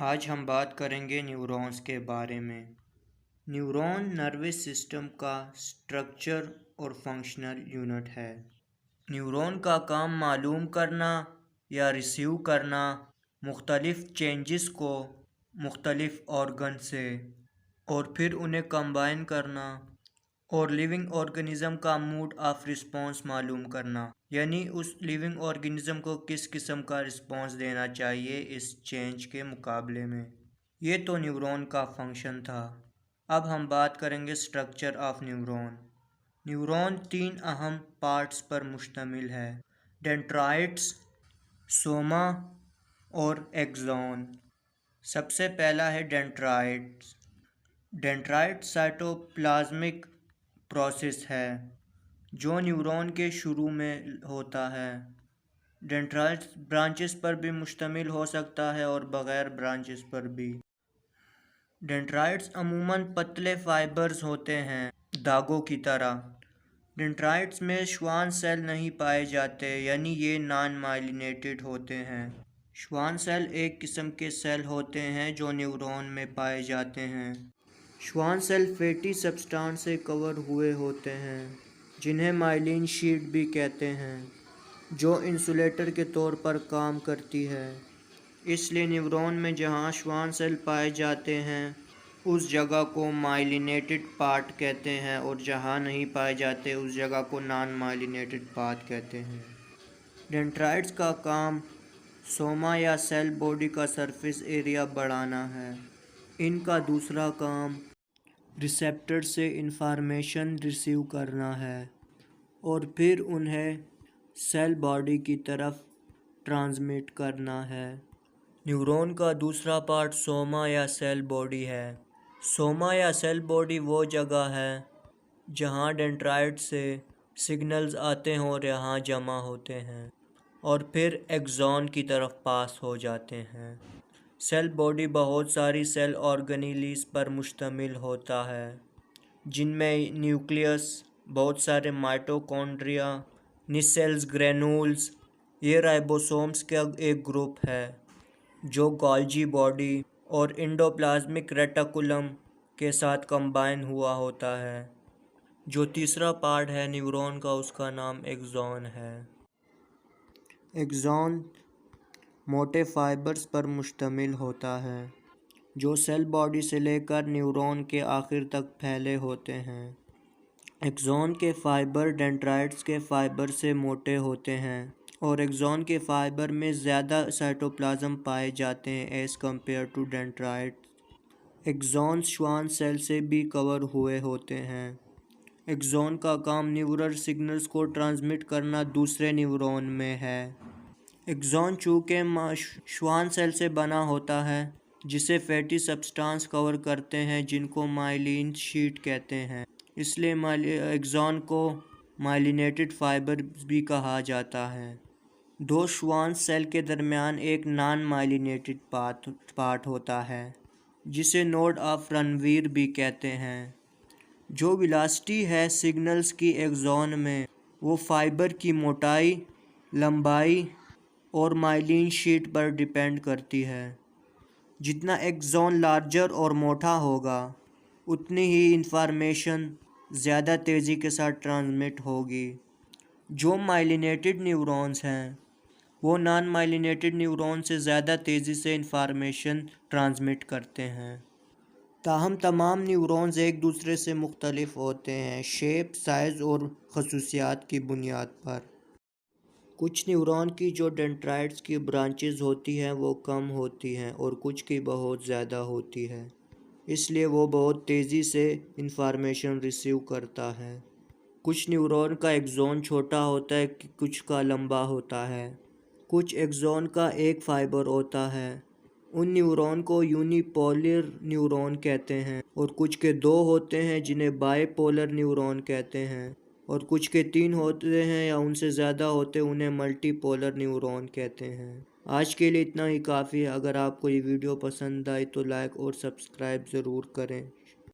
آج ہم بات کریں گے نیورونز کے بارے میں۔ نیورون نروس سسٹم کا سٹرکچر اور فنکشنل یونٹ ہے۔ نیورون کا کام معلوم کرنا یا ریسیو کرنا مختلف چینجز کو مختلف آرگن سے اور پھر انہیں کمبائن کرنا اور لیونگ آرگنزم کا موڈ آف رسپانس معلوم کرنا، یعنی اس لیونگ آرگنزم کو کس قسم کا رسپانس دینا چاہیے اس چینج کے مقابلے میں۔ یہ تو نیورون کا فنکشن تھا۔ اب ہم بات کریں گے سٹرکچر آف نیورون۔ نیورون 3 اہم پارٹس پر مشتمل ہے: ڈینڈرائٹس، سوما اور ایکسون۔ سب سے پہلا ہے ڈینڈرائٹس۔ ڈینڈرائٹ سائٹوپلازمک پروسیس ہے جو نیورون کے شروع میں ہوتا ہے۔ ڈینڈرائٹس برانچز پر بھی مشتمل ہو سکتا ہے اور بغیر برانچز پر بھی۔ ڈینڈرائٹس عموماً پتلے فائبرز ہوتے ہیں، دھاگوں کی طرح۔ ڈینڈرائٹس میں شوان سیل نہیں پائے جاتے، یعنی یہ نان مائلینیٹڈ ہوتے ہیں۔ شوان سیل ایک قسم کے سیل ہوتے ہیں جو نیورون میں پائے جاتے ہیں۔ شوان سیل فیٹی سبسٹانس سے کور ہوئے ہوتے ہیں جنہیں مائلین شیٹ بھی کہتے ہیں، جو انسولیٹر کے طور پر کام کرتی ہے۔ اس لیے نیورون میں جہاں شوان سیل پائے جاتے ہیں اس جگہ کو مائلینیٹڈ پارٹ کہتے ہیں، اور جہاں نہیں پائے جاتے اس جگہ کو نان مائلینیٹڈ پارٹ کہتے ہیں۔ ڈینڈرائٹس کا کام سوما یا سیل باڈی کا سرفیس ایریا بڑھانا ہے۔ ان کا دوسرا کام ریسیپٹر سے انفارمیشن ریسیو کرنا ہے اور پھر انہیں سیل باڈی کی طرف ٹرانسمٹ کرنا ہے۔ نیورون کا دوسرا پارٹ سوما یا سیل باڈی ہے۔ سوما یا سیل باڈی وہ جگہ ہے جہاں ڈینڈرائٹ سے سگنلز آتے ہیں اور یہاں جمع ہوتے ہیں اور پھر ایکسون کی طرف پاس ہو جاتے ہیں۔ سیل باڈی بہت ساری سیل آرگنیلیز پر مشتمل ہوتا ہے، جن میں نیوکلیس، بہت سارے مائٹوکونڈریا، نیسلز گرینولز۔ یہ رائبوسومز کا ایک گروپ ہے جو گالجی باڈی اور انڈوپلازمک ریٹیکولم کے ساتھ کمبائن ہوا ہوتا ہے۔ جو تیسرا پارٹ ہے نیورون کا، اس کا نام ایکسون ہے۔ ایکسون موٹے فائبرز پر مشتمل ہوتا ہے جو سیل باڈی سے لے کر نیورون کے آخر تک پھیلے ہوتے ہیں۔ ایکسون کے فائبر ڈینڈرائٹس کے فائبر سے موٹے ہوتے ہیں اور ایکسون کے فائبر میں زیادہ سائٹوپلازم پائے جاتے ہیں as compared to dendrites. Axons Schwann cell سے بھی کور ہوئے ہوتے ہیں۔ ایکسون کا کام نیورل سگنلز کو ٹرانسمٹ کرنا دوسرے نیورون میں ہے۔ ایکسون چونکہ شوان سیل سے بنا ہوتا ہے جسے فیٹی سبسٹانس کور کرتے ہیں جن کو مائلین شیٹ کہتے ہیں، اس لیے ایکسون کو مائلینیٹڈ فائبر بھی کہا جاتا ہے۔ دو شوان سیل کے درمیان ایک نان مائلینیٹڈ پارٹ ہوتا ہے جسے نوڈ آف رنویر بھی کہتے ہیں۔ جو ویلاسٹی ہے سگنلز کی ایکسون میں، وہ فائبر کی موٹائی، لمبائی اور مائلین شیٹ پر ڈیپینڈ کرتی ہے۔ جتنا ایکسون لارجر اور موٹا ہوگا، اتنی ہی انفارمیشن زیادہ تیزی کے ساتھ ٹرانسمٹ ہوگی۔ جو مائلینیٹڈ نیورونز ہیں وہ نان مائلینیٹڈ نیورون سے زیادہ تیزی سے انفارمیشن ٹرانسمٹ کرتے ہیں۔ تاہم تمام نیورونز ایک دوسرے سے مختلف ہوتے ہیں، شیپ، سائز اور خصوصیات کی بنیاد پر۔ کچھ نیورون کی جو ڈینڈرائٹس کی برانچز ہوتی ہیں وہ کم ہوتی ہیں اور کچھ کی بہت زیادہ ہوتی ہے، اس لیے وہ بہت تیزی سے انفارمیشن ریسیو کرتا ہے۔ کچھ نیورون کا ایکسون چھوٹا ہوتا ہے، کچھ کا لمبا ہوتا ہے۔ کچھ ایکسون کا ایک فائبر ہوتا ہے، ان نیورون کو یونی پولر نیورون کہتے ہیں، اور کچھ کے 2 ہوتے ہیں جنہیں بائی پولر نیورون کہتے ہیں، اور کچھ کے 3 ہوتے ہیں یا ان سے زیادہ ہوتے ہیں، انہیں ملٹی پولر نیورون کہتے ہیں۔ آج کے لیے اتنا ہی کافی ہے۔ اگر آپ کو یہ ویڈیو پسند آئی تو لائک اور سبسکرائب ضرور کریں۔